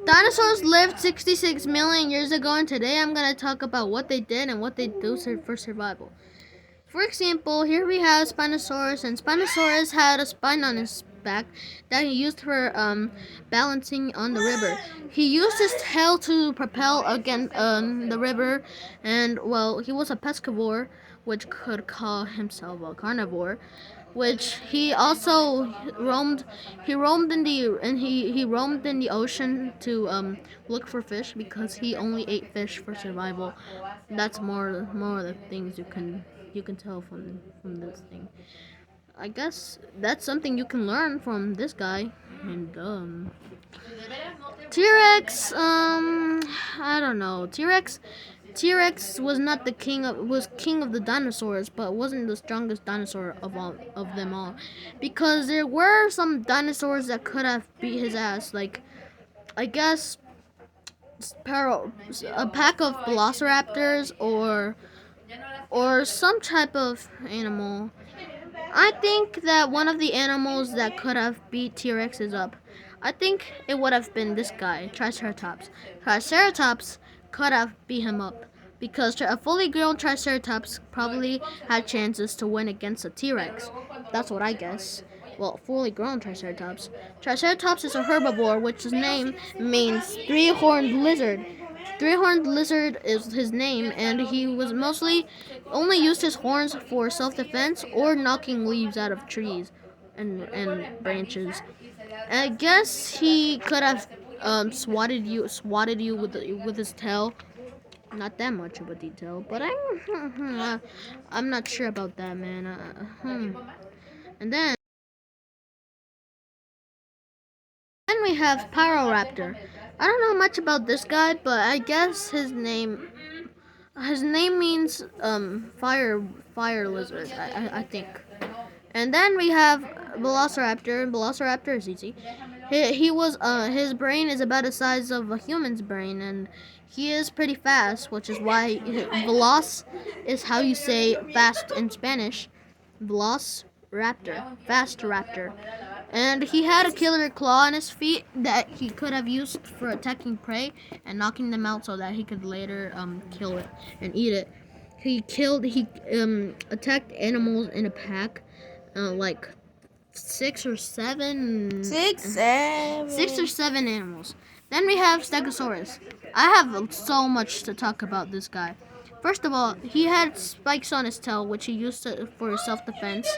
Dinosaurs lived 66 million years ago, and today I'm going to talk about what they did and what they do for survival. For example, here we have Spinosaurus, and Spinosaurus had a spine on his back that he used for balancing on the river. He used his tail to propel against the river, and well, he was a pescivore, which could call himself a carnivore, which he also roamed. He roamed in the and he roamed in the ocean to look for fish because he only ate fish for survival. That's more of the things you can tell from this thing. I guess that's something you can learn from this guy. And T-Rex, I don't know. T-Rex was not the king of the dinosaurs, but wasn't the strongest dinosaur of them all, because there were some dinosaurs that could have beat his ass. Like, I guess a pack of velociraptors or some type of animal. I think that one of the animals that could have beat T-Rex is up. I think it would have been this guy, Triceratops. Triceratops could have beat him up because a fully grown Triceratops probably had chances to win against a T-Rex. That's what I guess. Well, fully grown Triceratops. Triceratops is a herbivore, which his name means three-horned lizard. Three-horned lizard is his name, and he was mostly only used his horns for self-defense or knocking leaves out of trees and branches. I guess he could have swatted you with his tail. Not that much of a detail, but I'm not sure about that, man. And then we have Pyroraptor. I don't know much about this guy, but I guess his name means fire lizard. I think. And then we have Velociraptor. Velociraptor is easy. He was his brain is about the size of a human's brain, and he is pretty fast, which is why veloc is how you say fast in Spanish. Velociraptor, fast raptor. And he had a killer claw on his feet that he could have used for attacking prey and knocking them out so that he could later kill it and eat it. He attacked animals in a pack, like six or seven. Six or seven animals. Then we have Stegosaurus. I have so much to talk about this guy. First of all, he had spikes on his tail, which he used for self-defense.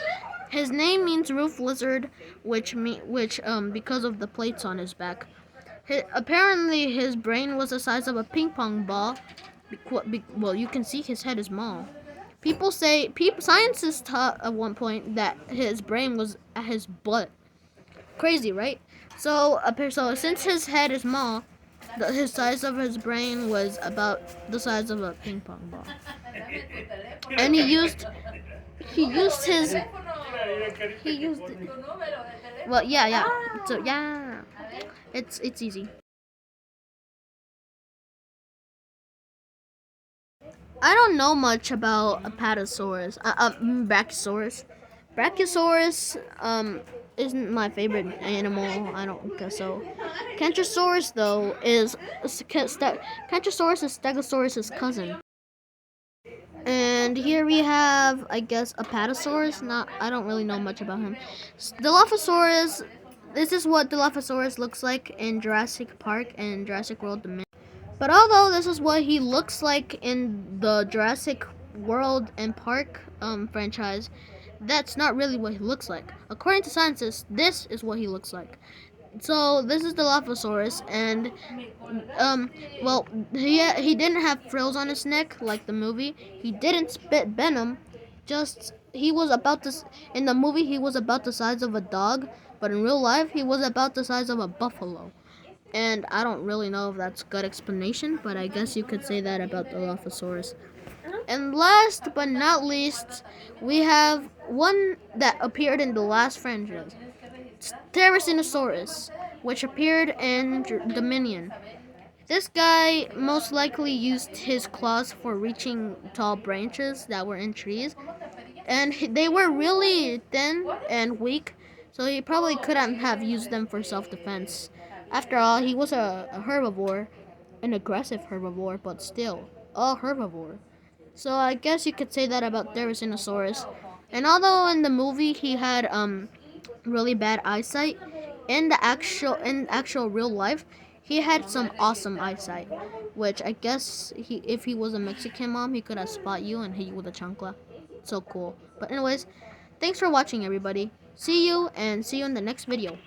His name means roof lizard, which because of the plates on his back. Apparently, his brain was the size of a ping pong ball. Well, you can see his head is small. Scientists taught at one point that his brain was at his butt. Crazy, right? So since his head is small, his size of his brain was about the size of a ping pong ball. And he used his he used well yeah. So yeah, it's easy. I don't know much about Apatosaurus, Brachiosaurus. Brachiosaurus isn't my favorite animal. I don't guess so. Kentrosaurus though is Kentrosaurus is Stegosaurus's cousin. And here we have, I guess, Apatosaurus. I don't really know much about him. Dilophosaurus. This is what Dilophosaurus looks like in Jurassic Park and Jurassic World Dominion. But although this is what he looks like in the Jurassic World and Park franchise, that's not really what he looks like. According to scientists, this is what he looks like. So this is Dilophosaurus, and well, he didn't have frills on his neck like the movie. He didn't spit venom. Just he was about this in the movie. He was about the size of a dog, but in real life, he was about the size of a buffalo. And I don't really know if that's a good explanation, but I guess you could say that about Dilophosaurus. And last but not least, we have one that appeared in the last franchise, Therizinosaurus, which appeared in Dominion. This guy most likely used his claws for reaching tall branches that were in trees, and they were really thin and weak, so he probably couldn't have used them for self-defense. After all, he was a herbivore, an aggressive herbivore, but still a herbivore. So I guess you could say that about Therizinosaurus. And although in the movie he had really bad eyesight, in actual real life, he had some awesome eyesight. Which I guess if he was a Mexican mom, he could have spot you and hit you with a chancla. So cool. But anyways, thanks for watching, everybody. See you in the next video.